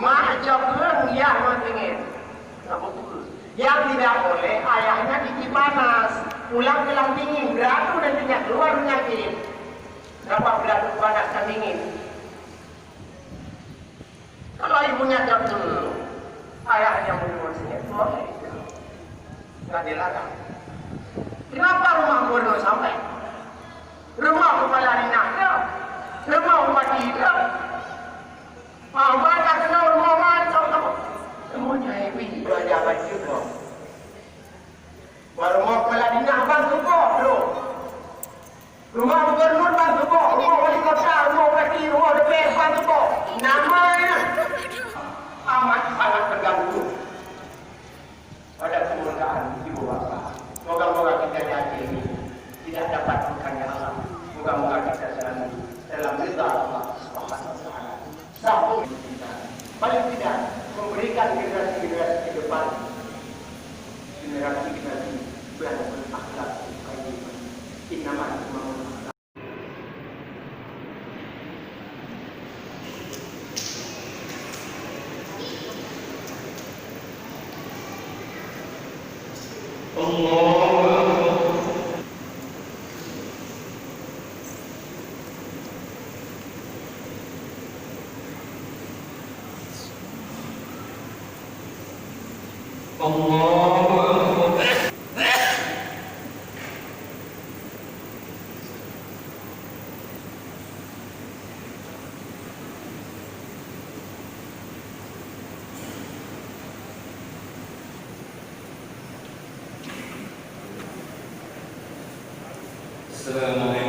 Macam orang yang ingin. Yang tidak boleh ayahnya gigi panas, pulang kelang dingin, beratu nantinya keluar penyakit. Berapa beratu panas dan dingin? Kalau ibunya jatuh, ayahnya mengurusnya, boleh. Nggak dilarang. Kenapa rumah gubernur sampai? Rumah kepala dinasnya, rumah bupati itu. Mereka kenal rumah macam apa? Semuanya happy, berjalan juga. Rumah kepala dinas bantu kok, bro. Rumah gubernur bantu kok, rumah wali kota, rumah bupati, rumah DPR bantu kok. Namanya amat sangat terganggu pada kemuliaan ibu bapa. Moga-moga kita yakin tidak dapat bukannya Allah. Moga-moga kita selalu dalam ridha Allah Subhanahu wa taala. Sampai kita paling tidak memberikan generasi-generasi ke depan, generasi-generasi yang berakhlak karim. Innamal mu'minuna Assalamualaikum.